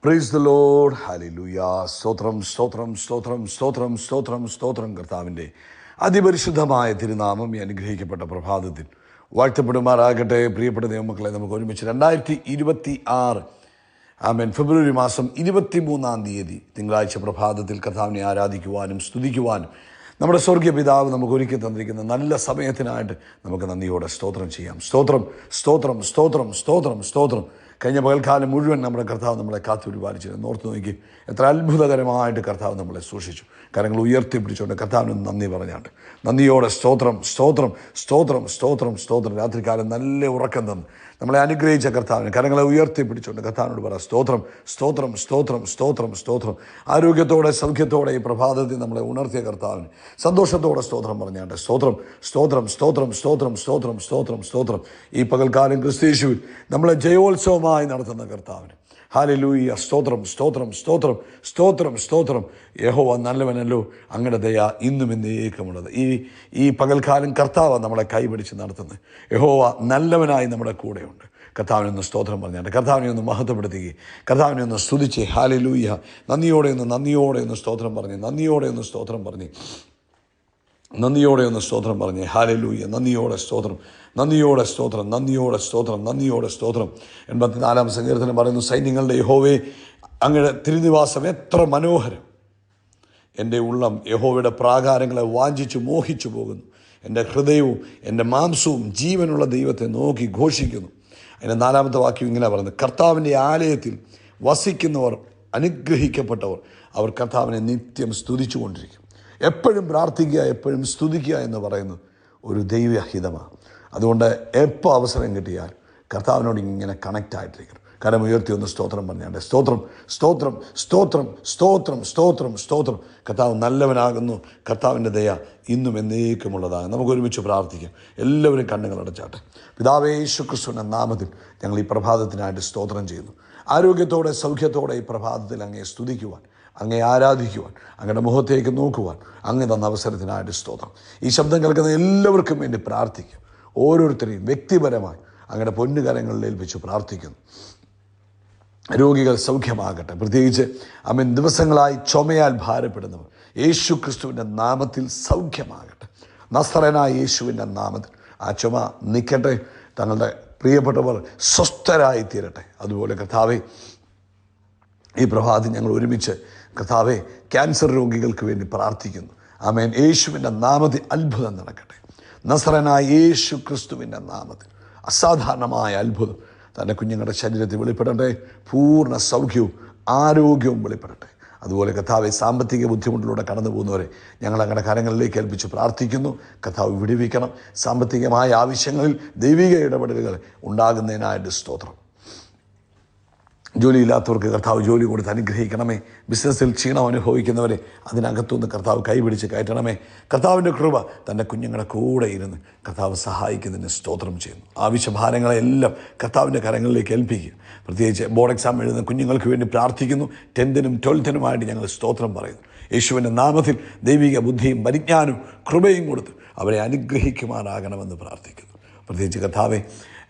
Praise the Lord. Hallelujah. സ്തോത്രം സ്തോത്രം സ്തോത്രം സ്തോത്രം സ്തോത്രം സ്തോത്രം. കർത്താവിൻ്റെ അതിപരിശുദ്ധമായ തിരുനാമം ഈ അനുഗ്രഹിക്കപ്പെട്ട പ്രഭാതത്തിൽ വാഴ്ത്തപ്പെടുമാറാകട്ടെ. പ്രിയപ്പെട്ട ദൈവമക്കളെ, നമുക്ക് ഒരുമിച്ച് 2026 ആമേൻ ഫെബ്രുവരി മാസം 23-ാം തീയതി തിങ്കളാഴ്ച പ്രഭാതത്തിൽ കർത്താവിനെ ആരാധിക്കുവാനും സ്തുതിക്കുവാനും നമ്മുടെ സ്വർഗീയ പിതാവ് നമുക്ക് ഒരുക്കി തന്നിരിക്കുന്ന നല്ല സമയത്തിനായിട്ട് നമുക്ക് നന്ദിയോടെ സ്തോത്രം ചെയ്യാം. സ്തോത്രം സ്തോത്രം സ്തോത്രം സ്തോത്രം സ്തോത്രം. കഴിഞ്ഞ പകൽക്കാലം മുഴുവൻ നമ്മുടെ കർത്താവ് നമ്മളെ കാത്തുപരിപാലിച്ചിരുന്നു. ഓർത്ത് നോക്കി എത്ര അത്ഭുതകരമായിട്ട് കർത്താവ് നമ്മളെ സൂക്ഷിച്ചു. കരങ്ങൾ ഉയർത്തിപ്പിടിച്ചുകൊണ്ട് കർത്താവിന് നന്ദി പറഞ്ഞാണ്ട് നന്ദിയോടെ സ്തോത്രം സ്തോത്രം സ്തോത്രം സ്തോത്രം സ്തോത്രം. രാത്രികാലം നല്ല ഉറക്കം തന്ന് നമ്മളെ അനുഗ്രഹിച്ച കർത്താവിന് കരങ്ങളെ ഉയർത്തിപ്പിടിച്ചുകൊണ്ട് കർത്താവിനോട് പറ സ്തോത്രം സ്തോത്രം സ്തോത്രം സ്തോത്രം സ്തോത്രം. ആരോഗ്യത്തോടെ സൗഖ്യത്തോടെ ഈ പ്രഭാതത്തിൽ നമ്മളെ ഉണർത്തിയ കർത്താവിന് സന്തോഷത്തോടെ സ്തോത്രം പറഞ്ഞാണ്ട് സ്തോത്രം സ്തോത്രം സ്തോത്രം സ്തോത്രം സ്തോത്രം സ്തോത്രം സ്തോത്രം. ഈ പകൽക്കാലം ക്രിസ്തയേശുവിൽ നമ്മളെ ജയോത്സവമായി നടത്തുന്ന കർത്താവിന് ഹല്ലേലൂയ. സ്തോത്രം സ്തോത്രം സ്തോത്രം സ്തോത്രം സ്തോത്രം. യഹോവ നല്ലവനല്ലോ, അങ്ങയുടെ ദയ ഇന്നും എന്നേക്കുമുള്ളത്. ഈ പകൽക്കാലം കർത്താവ് നമ്മളെ കൈപിടിച്ച് നടത്തുന്നത്. യഹോവ നല്ലവനായി നമ്മുടെ കൂടെയുണ്ട്. കർത്താവിനെ ഒന്ന് സ്തോത്രം പറഞ്ഞാണ്ട് കർത്താവിനെ ഒന്ന് മഹത്വപ്പെടുത്തുകയും കർത്താവിനെ ഒന്ന് സ്തുതിച്ച് ഹല്ലേലൂയ. നന്ദിയോടെ ഒന്ന് സ്തോത്രം പറഞ്ഞ് നന്ദിയോടെ ഒന്ന് സ്തോത്രം പറഞ്ഞ് നന്ദിയോടെ ഒന്ന് സ്തോത്രം പറഞ്ഞ് ഹല്ലേലൂയ. നന്ദിയോടെ സ്തോത്രം നന്ദിയോടെ സ്തോത്രം നന്ദിയോടെ സ്തോത്രം നന്ദിയോടെ സ്തോത്രം. 84-ാം സങ്കീർത്തനം പറയുന്നു, സൈന്യങ്ങളുടെ യഹോവേ, അങ്ങയുടെ തിരുനിവാസം എത്ര മനോഹരം. എൻ്റെ ഉള്ളം യഹോവയുടെ പ്രാകാരങ്ങളെ വാഞ്ചിച്ചു മോഹിച്ചു പോകുന്നു. എൻ്റെ ഹൃദയവും എൻ്റെ മാംസവും ജീവനുള്ള ദൈവത്തെ നോക്കി ഘോഷിക്കുന്നു. അതിൻ്റെ 4-ാമത്തെ വാക്യം ഇങ്ങനെ പറയുന്നത്, കർത്താവിൻ്റെ ആലയത്തിൽ വസിക്കുന്നവർ അനുഗ്രഹിക്കപ്പെട്ടവർ, അവർ കർത്താവിനെ നിത്യം സ്തുതിച്ചു കൊണ്ടിരിക്കും. എപ്പോഴും പ്രാർത്ഥിക്കുക, എപ്പോഴും സ്തുതിക്കുക എന്ന് പറയുന്നത് ഒരു ദൈവഹിതമാണ്. അതുകൊണ്ട് എപ്പോൾ അവസരം കിട്ടിയാൽ കർത്താവിനോട് ഇങ്ങനെ കണക്റ്റ് ആയിട്ടിരിക്കണം. കരം ഉയർത്തി ഒന്ന് സ്തോത്രം പറഞ്ഞാണ്ട് സ്തോത്രം സ്തോത്രം സ്തോത്രം സ്തോത്രം സ്തോത്രം സ്തോത്രം. കർത്താവ് നല്ലവനാകുന്നു. കർത്താവിൻ്റെ ദയ ഇന്നും എന്നേക്കുമുള്ളതാണ്. നമുക്ക് ഒരുമിച്ച് പ്രാർത്ഥിക്കാം. എല്ലാവരും കണ്ണുകൾ അടച്ചാട്ടെ. പിതാവേ, യേശു ക്രിസ്തുവിന്റെ നാമത്തിൽ ഞങ്ങൾ ഈ പ്രഭാതത്തിനായിട്ട് സ്തോത്രം ചെയ്യുന്നു. ആരോഗ്യത്തോടെ സൗഖ്യത്തോടെ ഈ പ്രഭാതത്തിൽ അങ്ങയെ സ്തുതിക്കുവാൻ, അങ്ങയെ ആരാധിക്കുവാൻ, അങ്ങയുടെ മുഖത്തേക്ക് നോക്കുവാൻ അങ്ങ് തന്ന അവസരത്തിനായിട്ട് സ്തോത്രം. ഈ ശബ്ദം കേൾക്കുന്ന എല്ലാവർക്കും വേണ്ടി പ്രാർത്ഥിക്കും. ഓരോരുത്തരെയും വ്യക്തിപരമായി അങ്ങയുടെ പൊന്നുകരങ്ങളിൽ ഏൽപ്പിച്ച് പ്രാർത്ഥിക്കുന്നു. രോഗികൾ സൗഖ്യമാകട്ടെ. പ്രത്യേകിച്ച് ആമേൻ ദിവസങ്ങളായി ചുമയാൽ ഭാരപ്പെടുന്നവർ യേശു ക്രിസ്തുവിൻ്റെ നാമത്തിൽ സൗഖ്യമാകട്ടെ. നസറേനായ യേശുവിൻ്റെ നാമത്തിൽ ആ ചുമ നിൽക്കട്ടെ. തങ്ങളുടെ പ്രിയപ്പെട്ടവർ സ്വസ്ഥരായി തീരട്ടെ. അതുപോലെ കർത്താവേ, ഈ പ്രഭാതം ഞങ്ങൾ ഒരുമിച്ച് കർത്താവേ ക്യാൻസർ രോഗികൾക്ക് വേണ്ടി പ്രാർത്ഥിക്കുന്നു. ആമേൻ. യേശുവിൻ്റെ നാമത്തിൽ അത്ഭുതം നടക്കട്ടെ. നസറേനായ യേശു ക്രിസ്തുവിൻ്റെ നാമത്തിൽ അസാധാരണമായ അത്ഭുതം തൻ്റെ കുഞ്ഞുങ്ങളുടെ ശരീരത്തിൽ വെളിപ്പെടട്ടെ. പൂർണ്ണ സൗഖ്യവും ആരോഗ്യവും വെളിപ്പെടട്ടെ. അതുപോലെ കർത്താവെ, സാമ്പത്തിക ബുദ്ധിമുട്ടിലൂടെ കടന്നു പോകുന്നവരെ ഞങ്ങൾ അങ്ങയുടെ കരങ്ങളിലേക്ക് ഏൽപ്പിച്ച് പ്രാർത്ഥിക്കുന്നു. കർത്താവ് വിടുവിക്കണം. സാമ്പത്തികമായ ആവശ്യങ്ങളിൽ ദൈവിക ഇടപെടലുകൾ ഉണ്ടാകുന്നതിനായിട്ട് സ്തോത്രം. ജോലിയില്ലാത്തവർക്ക് കർത്താവ് ജോലി കൊടുത്ത് അനുഗ്രഹിക്കണമേ. ബിസിനസ്സിൽ ക്ഷീണം അനുഭവിക്കുന്നവരെ അതിനകത്തുനിന്ന് കർത്താവ് കൈപിടിച്ച് കയറ്റണമേ. കർത്താവിൻ്റെ കൃപ തൻ്റെ കുഞ്ഞുങ്ങളുടെ കൂടെ ഇരുന്ന് കർത്താവ് സഹായിക്കുന്നതിന് സ്തോത്രം ചെയ്യുന്നു. ആവശ്യഭാരങ്ങളെല്ലാം കർത്താവിൻ്റെ കരങ്ങളിലേക്ക് ഏൽപ്പിക്കുക. പ്രത്യേകിച്ച് ബോർഡ് എക്സാം എഴുതുന്ന കുഞ്ഞുങ്ങൾക്ക് വേണ്ടി പ്രാർത്ഥിക്കുന്നു. 10th-നും 12th-നുമായിട്ട് ഞങ്ങൾ സ്തോത്രം പറയുന്നു. യേശുവിൻ്റെ നാമത്തിൽ ദൈവിക ബുദ്ധിയും പരിജ്ഞാനവും കൃപയും കൊടുത്ത് അവരെ അനുഗ്രഹിക്കുമാറാകണമെന്ന് പ്രാർത്ഥിക്കുന്നു. പ്രത്യേകിച്ച് കർത്താവെ,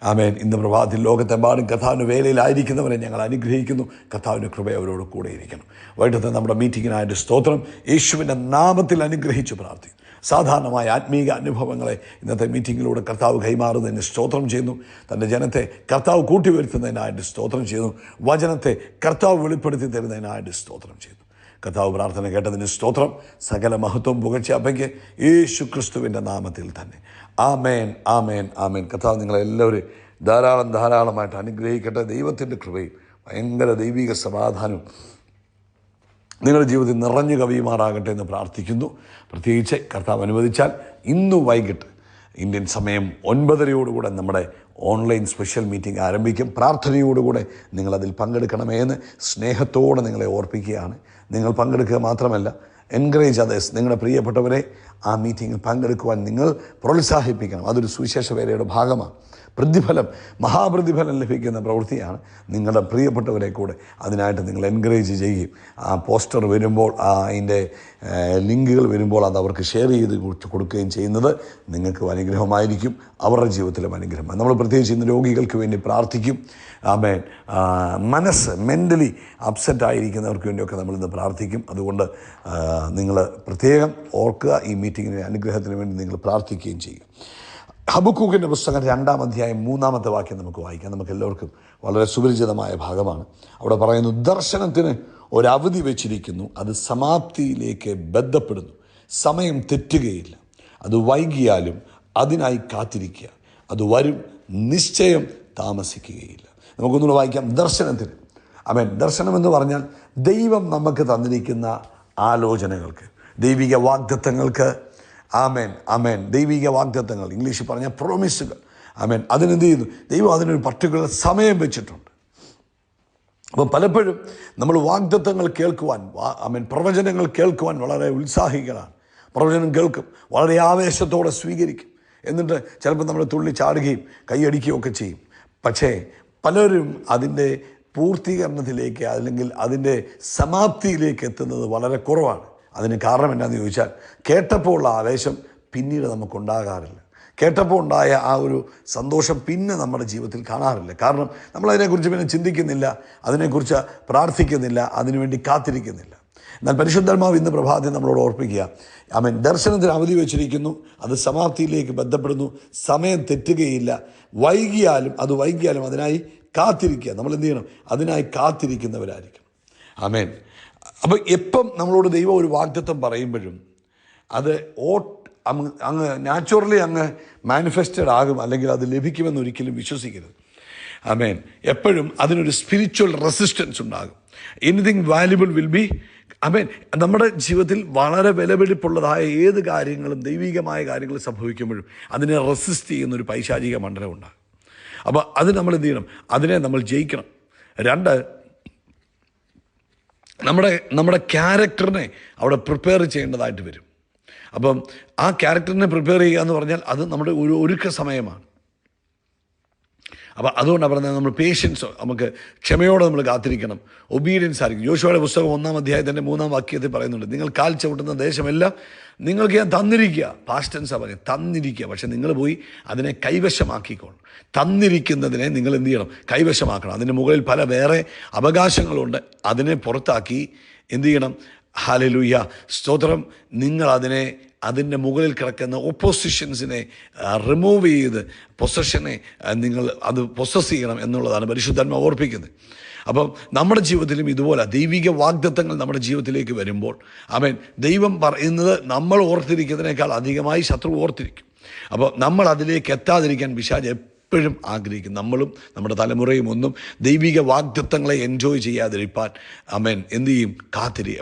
ആമേൻ, ഇന്ന് പ്രഭാതത്തിൽ ലോകത്തെമ്പാടും കർത്താവിൻ്റെ വേലയിലായിരിക്കുന്നവരെ ഞങ്ങൾ അനുഗ്രഹിക്കുന്നു. കർത്താവിൻ്റെ കൃപ അവരോട് കൂടെ ഇരിക്കണം. വൈകിട്ടത്തെ നമ്മുടെ മീറ്റിങ്ങിനായിട്ട് സ്തോത്രം. യേശുവിൻ്റെ നാമത്തിൽ അനുഗ്രഹിച്ച് പ്രാർത്ഥിക്കും. സാധാരണമായ ആത്മീക അനുഭവങ്ങളെ ഇന്നത്തെ മീറ്റിങ്ങിലൂടെ കർത്താവ് കൈമാറുന്നതിന് സ്തോത്രം ചെയ്യുന്നു. തൻ്റെ ജനത്തെ കർത്താവ് കൂട്ടിവരുത്തുന്നതിനായിട്ട് സ്തോത്രം ചെയ്യുന്നു. വചനത്തെ കർത്താവ് വെളിപ്പെടുത്തി തരുന്നതിനായിട്ട് സ്തോത്രം ചെയ്യുന്നു. കർത്താവ് പ്രാർത്ഥന കേട്ടതിന് സ്തോത്രം. സകല മഹത്വം പുകഴ്ച അപ്പയ്ക്ക് യേശു ക്രിസ്തുവിൻ്റെ നാമത്തിൽ തന്നെ. ആമേൻ ആമേൻ ആമേൻ. കർത്താവ് നിങ്ങളെല്ലാവരും ധാരാളമായിട്ട് അനുഗ്രഹിക്കട്ടെ. ദൈവത്തിൻ്റെ കൃപയും ഭയങ്കര ദൈവിക സമാധാനവും നിങ്ങളുടെ ജീവിതത്തിൽ നിറഞ്ഞു കവിയുമാറാകട്ടെ എന്ന് പ്രാർത്ഥിക്കുന്നു. പ്രത്യേകിച്ച് കർത്താവ് അനുവദിച്ചാൽ ഇന്ന് വൈകിട്ട് ഇന്ത്യൻ സമയം 9:30 നമ്മുടെ ഓൺലൈൻ സ്പെഷ്യൽ മീറ്റിംഗ് ആരംഭിക്കും. പ്രാർത്ഥനയോടുകൂടെ നിങ്ങളതിൽ പങ്കെടുക്കണമേ എന്ന് സ്നേഹത്തോടെ നിങ്ങളെ ഓർപ്പിക്കുകയാണ്. നിങ്ങൾ പങ്കെടുക്കുക മാത്രമല്ല, എൻകറേജ് അതേഴ്സ്, നിങ്ങളുടെ പ്രിയപ്പെട്ടവരെ ആ മീറ്റിങ്ങിൽ പങ്കെടുക്കുവാൻ നിങ്ങൾ പ്രോത്സാഹിപ്പിക്കണം. അതൊരു സുവിശേഷ വേലയുടെ ഭാഗമാണ്. പ്രതിഫലം, മഹാപ്രതിഫലം ലഭിക്കുന്ന പ്രവൃത്തിയാണ്. നിങ്ങളുടെ പ്രിയപ്പെട്ടവരെ കൂടെ അതിനായിട്ട് നിങ്ങൾ എൻകറേജ് ചെയ്യും. ആ പോസ്റ്റർ വരുമ്പോൾ, അതിൻ്റെ ലിങ്കുകൾ വരുമ്പോൾ അത് അവർക്ക് ഷെയർ ചെയ്ത് കൊടുക്കുകയും ചെയ്യുന്നത് നിങ്ങൾക്ക് അനുഗ്രഹമായിരിക്കും, അവരുടെ ജീവിതത്തിലും അനുഗ്രഹമാണ്. നമ്മൾ പ്രത്യേകിച്ച് ഇന്ന് രോഗികൾക്ക് വേണ്ടി പ്രാർത്ഥിക്കും. ആമേൻ. മനസ്സ് മെൻ്റലി അപ്സെറ്റ് ആയിരിക്കുന്നവർക്ക് വേണ്ടിയൊക്കെ നമ്മളിന്ന് പ്രാർത്ഥിക്കും. അതുകൊണ്ട് നിങ്ങൾ പ്രത്യേകം ഓർക്കുക, ഈ മീറ്റിങ്ങിൻ്റെ അനുഗ്രഹത്തിന് വേണ്ടി നിങ്ങൾ പ്രാർത്ഥിക്കുകയും ചെയ്യും. ഹബക്കൂക്കിൻ്റെ പുസ്തകം 2-ാം അധ്യായം 3-ാമത്തെ വാക്യം നമുക്ക് വായിക്കാം. നമുക്ക് എല്ലാവർക്കും വളരെ സുപരിചിതമായ ഭാഗമാണ്. അവിടെ പറയുന്നു, ദർശനത്തിന് ഒരവധി വെച്ചിരിക്കുന്നു, അത് സമാപ്തിയിലേക്ക് ബന്ധപ്പെടുന്നു, സമയം തെറ്റുകയില്ല, അത് വൈകിയാലും അതിനായി കാത്തിരിക്കുക, അത് വരും, നിശ്ചയം താമസിക്കുകയില്ല. നമുക്കൊന്നുകൂടെ വായിക്കാം. ദർശനത്തിന്, ആമേൻ. ദർശനം എന്ന് പറഞ്ഞാൽ ദൈവം നമുക്ക് തന്നിരിക്കുന്ന ആലോചനകൾക്ക്, ദൈവിക വാഗ്ദത്തങ്ങൾക്ക്, ആമേൻ, ആമേൻ, ദൈവിക വാഗ്ദത്തങ്ങൾ, ഇംഗ്ലീഷിൽ പറഞ്ഞാൽ പ്രോമിസുകൾ, ആമേൻ. അതിനെന്ത് ചെയ്യുന്നു? ദൈവം അതിനൊരു പർട്ടിക്കുലർ സമയം വെച്ചിട്ടുണ്ട്. അപ്പം പലപ്പോഴും നമ്മൾ വാഗ്ദത്തങ്ങൾ കേൾക്കുവാൻ, ആമേൻ, പ്രവചനങ്ങൾ കേൾക്കുവാൻ വളരെ ഉത്സാഹികളാണ്. പ്രവചനം കേൾക്കും, വളരെ ആവേശത്തോടെ സ്വീകരിക്കും. എന്നിട്ട് ചിലപ്പോൾ നമ്മൾ തുള്ളി ചാടുകയും കൈയടിക്കുകയും ഒക്കെ ചെയ്യും. പക്ഷേ പലരും അതിൻ്റെ പൂർത്തീകരണത്തിലേക്ക്, അല്ലെങ്കിൽ അതിൻ്റെ സമാപ്തിയിലേക്ക് എത്തുന്നത് വളരെ കുറവാണ്. അതിന് കാരണം എന്താണെന്ന് ചോദിച്ചാൽ, കേട്ടപ്പോൾ ഉള്ള ആവേശം പിന്നീട് നമുക്കുണ്ടാകാറില്ല. കേട്ടപ്പോൾ ഉണ്ടായ ആ ഒരു സന്തോഷം പിന്നെ നമ്മുടെ ജീവിതത്തിൽ കാണാറില്ല. കാരണം നമ്മളതിനെക്കുറിച്ച് പിന്നെ ചിന്തിക്കുന്നില്ല, അതിനെക്കുറിച്ച് പ്രാർത്ഥിക്കുന്നില്ല, അതിനുവേണ്ടി കാത്തിരിക്കുന്നില്ല. എന്നാൽ പരിശുദ്ധാത്മാവ് ഇന്ന് പ്രഭാതത്തിൽ നമ്മളോട് ഓർപ്പിക്കുക, ആമേൻ, ദർശനത്തിന് അവധി വെച്ചിരിക്കുന്നു, അത് സമാപ്തിയിലേക്ക് ബന്ധപ്പെടുന്നു, സമയം തെറ്റുകയില്ല, വൈകിയാലും അതിനായി കാത്തിരിക്കുക. നമ്മൾ എന്ത് ചെയ്യണം? അതിനായി കാത്തിരിക്കുന്നവരായിരിക്കും. ആമേൻ. അപ്പോൾ എപ്പം നമ്മളോട് ദൈവം ഒരു വാഗ്ദത്തം പറയുമ്പോഴും അത് അങ്ങ് നാച്ചുറലി അങ്ങ് മാനിഫെസ്റ്റഡ് ആകും, അല്ലെങ്കിൽ അത് ലഭിക്കുമെന്ന് ഒരിക്കലും വിശ്വസിക്കരുത്. ആമേൻ. എപ്പോഴും അതിനൊരു സ്പിരിച്വൽ റെസിസ്റ്റൻസ് ഉണ്ടാകും. എനിത്തിങ് വാല്യുബിൾ വിൽ ബി, ആമേൻ. നമ്മുടെ ജീവിതത്തിൽ വളരെ വിലപിടിപ്പുള്ളതായ ഏത് കാര്യങ്ങളും, ദൈവികമായ കാര്യങ്ങൾ സംഭവിക്കുമ്പോഴും അതിനെ റെസിസ്റ്റ് ചെയ്യുന്നൊരു പൈശാചിക മണ്ഡലം ഉണ്ടാകും. അപ്പോൾ അത് നമ്മൾ എന്ത് ചെയ്യണം? അതിനെ നമ്മൾ ജയിക്കണം. 2, നമ്മുടെ ക്യാരക്ടറിനെ അവിടെ പ്രിപ്പയർ ചെയ്യേണ്ടതായിട്ട് വരും. അപ്പം ആ ക്യാരക്ടറിനെ പ്രിപ്പയർ ചെയ്യുക എന്ന് പറഞ്ഞാൽ അത് നമ്മുടെ ഒരു ഒരുക്ക സമയമാണ്. അപ്പോൾ അതുകൊണ്ടാണ് പറഞ്ഞത്, നമ്മൾ പേഷ്യൻസ്, നമുക്ക് ക്ഷമയോടെ നമ്മൾ കാത്തിരിക്കണം, ഒബീഡിയൻസ് ആയിരിക്കും. യോശുവയുടെ പുസ്തകം 1-ാം അധ്യായത്തിൻ്റെ 3-ാം വാക്യത്തിൽ പറയുന്നുണ്ട്, നിങ്ങൾ കാൽ ചവിട്ടുന്ന ദേശമെല്ലാം നിങ്ങൾക്ക് ഞാൻ തന്നിരിക്കുക. പാസ്റ്റ് ടെൻസാണ് പറഞ്ഞത്, തന്നിരിക്കുക. പക്ഷെ നിങ്ങൾ പോയി അതിനെ കൈവശമാക്കിക്കോണം. തന്നിരിക്കുന്നതിനെ നിങ്ങൾ എന്ത് ചെയ്യണം? കൈവശമാക്കണം. അതിൻ്റെ മുകളിൽ പല വേറെ അവകാശങ്ങളുണ്ട്, അതിനെ പുറത്താക്കി എന്ത് ചെയ്യണം? ഹല്ലേലൂയ, സ്തോത്രം. നിങ്ങൾ അതിൻ്റെ മുകളിൽ കിടക്കുന്ന ഒപ്പോസിഷൻസിനെ റിമൂവ് ചെയ്ത് പൊസഷനെ നിങ്ങൾ അത് പൊസസ് ചെയ്യണം എന്നുള്ളതാണ് പരിശുദ്ധാത്മാവ് ഓർപ്പിക്കുന്നത്. അപ്പം നമ്മുടെ ജീവിതത്തിലും ഇതുപോലെ ദൈവിക വാഗ്ദത്തങ്ങൾ നമ്മുടെ ജീവിതത്തിലേക്ക് വരുമ്പോൾ, ആമേൻ, ദൈവം പറയുന്നത് നമ്മൾ ഓർത്തിരിക്കുന്നതിനേക്കാൾ അധികമായി ശത്രു ഓർത്തിരിക്കും. അപ്പോൾ നമ്മൾ അതിലേക്ക് എത്താതിരിക്കാൻ പിശാച് എപ്പോഴും ആഗ്രഹിക്കും. നമ്മളും നമ്മുടെ തലമുറയും ഒന്നും ദൈവിക വാഗ്ദത്തങ്ങളെ എൻജോയ് ചെയ്യാതിരിക്കാൻ, ആമേൻ, എന്തു ചെയ്യും?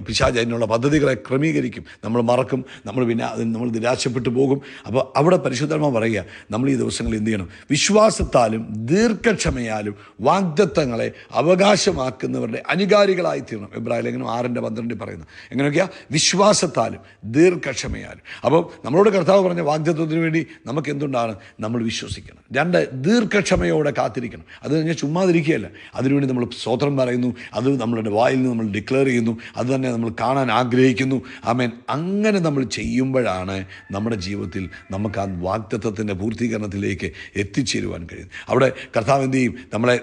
പിശാച് അതിനുള്ള പദ്ധതികളെ ക്രമീകരിക്കും. നമ്മൾ മറക്കും, നമ്മൾ നിരാശപ്പെട്ടു പോകും. അപ്പോൾ അവിടെ പരിശുദ്ധാത്മാവ് പറയുക, നമ്മൾ ഈ ദിവസങ്ങളിൽ എന്ത് ചെയ്യണം? വിശ്വാസത്താലും ദീർഘക്ഷമയാലും വാഗ്ദത്തങ്ങളെ അവകാശമാക്കുന്നവരുടെ അനുകാരികളായി തീരണം. എബ്രായ ലേഖനം 6:12 പറയുന്നു. എങ്ങനെയൊക്കെയാ? വിശ്വാസത്താലും ദീർഘക്ഷമയാലും. അപ്പോൾ നമ്മളോട് കർത്താവ് പറഞ്ഞ വാഗ്ദത്തത്തിന് വേണ്ടി നമുക്ക് എന്തുണ്ടാണ്? നമ്മൾ വിശ്വസിക്കണം. 2, ദീർഘക്ഷമയോടെ കാത്തിരിക്കണം. അത് കഴിഞ്ഞാൽ ചുമ്മാതിരിക്കുകയല്ല, അതിനുവേണ്ടി നമ്മൾ സ്തോത്രം പറയുന്നു, അത് നമ്മളുടെ വായിൽ നിന്ന് നമ്മൾ ഡിക്ലെയർ ചെയ്യുന്നു, അത് തന്നെ നമ്മൾ കാണാൻ ആഗ്രഹിക്കുന്നു. ആമേൻ. അങ്ങനെ നമ്മൾ ചെയ്യുമ്പോഴാണ് നമ്മുടെ ജീവിതത്തിൽ നമുക്ക് ആ വാഗ്ദത്തത്തിൻ്റെ പൂർത്തീകരണത്തിലേക്ക് എത്തിച്ചേരുവാൻ കഴിയും. അവിടെ കർത്താവ് എന്ത് ചെയ്യും?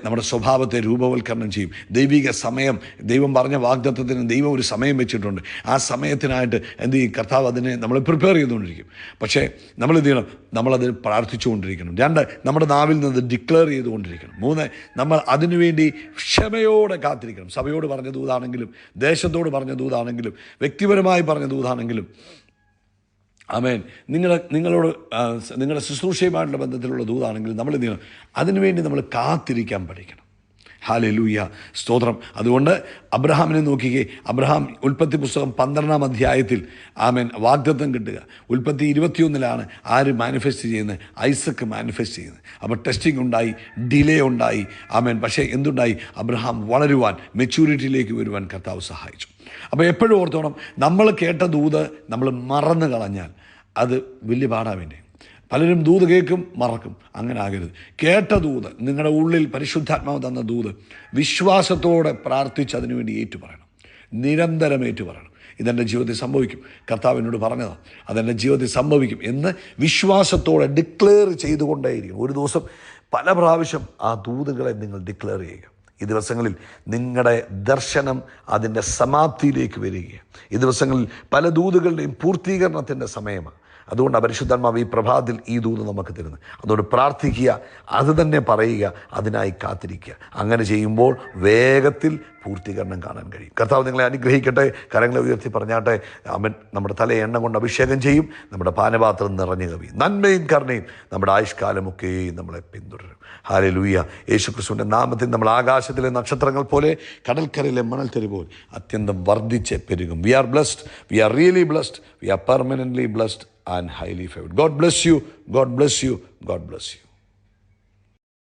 നമ്മുടെ സ്വഭാവത്തെ രൂപവൽക്കരണം ചെയ്യും. ദൈവിക സമയം, ദൈവം പറഞ്ഞ വാഗ്ദത്തത്തിന് ദൈവം ഒരു സമയം വെച്ചിട്ടുണ്ട്. ആ സമയത്തിനായിട്ട് എന്ത് ചെയ്യും? കർത്താവ് അതിനെ നമ്മൾ പ്രിപ്പയർ ചെയ്തുകൊണ്ടിരിക്കും. പക്ഷേ നമ്മൾ എന്ത് ചെയ്യണം? നമ്മളത് പ്രാർത്ഥിച്ചുകൊണ്ടിരിക്കണം. 2, നമ്മുടെ നാവിൽ നിന്ന് ഡിക്ലെയർ ചെയ്തുകൊണ്ടിരിക്കണം. 3, നമ്മൾ അതിനുവേണ്ടി ക്ഷമയോടെ കാത്തിരിക്കണം. സഭയോട് പറഞ്ഞ ദൂതാണെങ്കിലും, ദേശത്തോട് പറഞ്ഞ ദൂതാണെങ്കിലും, വ്യക്തിപരമായി പറഞ്ഞ ദൂതാണെങ്കിലും, ആമേൻ, നിങ്ങളുടെ ശുശ്രൂഷയുമായിട്ടുള്ള ബന്ധത്തിലുള്ള ദൂതാണെങ്കിലും നമ്മൾ എന്ത് ചെയ്യണം? അതിനുവേണ്ടി നമ്മൾ കാത്തിരിക്കാൻ പഠിക്കണം. ഹല്ലേലൂയ, സ്തോത്രം. അതുകൊണ്ട് അബ്രഹാമിനെ നോക്കിക്കേ. അബ്രഹാം ഉൽപ്പത്തി പുസ്തകം 12-ാം അധ്യായത്തിൽ, ആമേൻ, വാഗ്ദത്തം കിട്ടുക. ഉൽപ്പത്തി 21-ലാണ് ആര് മാനിഫെസ്റ്റ് ചെയ്യുന്നത്? ഐസക്ക് മാനിഫെസ്റ്റ് ചെയ്യുന്നത്. അപ്പോൾ ടെസ്റ്റിംഗ് ഉണ്ടായി, ഡിലേ ഉണ്ടായി, ആമേൻ. പക്ഷേ എന്തുണ്ടായി? അബ്രഹാം വളരുവാൻ, മെച്യൂരിറ്റിയിലേക്ക് വരുവാൻ കർത്താവ് സഹായിച്ചു. അപ്പോൾ എപ്പോഴും ഓർത്തോണം, നമ്മൾ കേട്ട ദൂത് നമ്മൾ മറന്നു കളഞ്ഞാൽ അത് വലിയ പാടാ. പിന്നെ പലരും ദൂത് കേൾക്കും, മറക്കും. അങ്ങനെ ആകരുത്. കേട്ട ദൂത്, നിങ്ങളുടെ ഉള്ളിൽ പരിശുദ്ധാത്മാവ് തന്ന ദൂത് വിശ്വാസത്തോടെ പ്രാർത്ഥിച്ച് അതിനുവേണ്ടി ഏറ്റുപറയണം. നിരന്തരം ഏറ്റുപറയണം. ഇതെൻ്റെ ജീവിതത്തിൽ സംഭവിക്കും, കർത്താവിനോട് പറഞ്ഞതാണ്, അതെൻ്റെ ജീവിതത്തിൽ സംഭവിക്കും എന്ന് വിശ്വാസത്തോടെ ഡിക്ലെയർ ചെയ്തുകൊണ്ടേയിരിക്കും. ഒരു ദിവസം പല പ്രാവശ്യം ആ ദൂതുകളെ നിങ്ങൾ ഡിക്ലെയർ ചെയ്യുക. ഈ ദിവസങ്ങളിൽ നിങ്ങളുടെ ദർശനം അതിൻ്റെ സമാപ്തിയിലേക്ക് വരികയാണ്. ഈ ദിവസങ്ങളിൽ പല ദൂതുകളുടെയും പൂർത്തീകരണത്തിൻ്റെ സമയമാണ്. അതുകൊണ്ട് പരിശുദ്ധാത്മാവ് ഈ പ്രഭാതത്തിൽ ഈ ദൂത് നമുക്ക് തരുന്നത്. അതുകൊണ്ട് പ്രാർത്ഥിക്കുക, അത് തന്നെ പറയുക, അതിനായി കാത്തിരിക്കുക. അങ്ങനെ ചെയ്യുമ്പോൾ വേഗത്തിൽ പൂർത്തീകരണം കാണാൻ കഴിയും. കർത്താവ് നിങ്ങളെ അനുഗ്രഹിക്കട്ടെ. കരങ്ങളെ ഉയർത്തി പറഞ്ഞാട്ടെ. അവൻ നമ്മുടെ തലയെ എണ്ണ കൊണ്ട് അഭിഷേകം ചെയ്യും. നമ്മുടെ പാനപാത്രം നിറഞ്ഞു കവിയും. നന്മയും കരുണയും നമ്മുടെ ആയുഷ്കാലമൊക്കെയും നമ്മളെ പിന്തുടരും. ഹല്ലേലൂയ. യേശുക്രിസ്തുവിൻ്റെ നാമത്തിൽ നമ്മൾ ആകാശത്തിലെ നക്ഷത്രങ്ങൾ പോലെ, കടൽക്കരയിലെ മണൽത്തരി പോലെ അത്യന്തം വർദ്ധിച്ച് പെരുകും. We are blessed. We are really blessed. We are permanently blessed and highly favored. God bless you. God bless you. God bless you.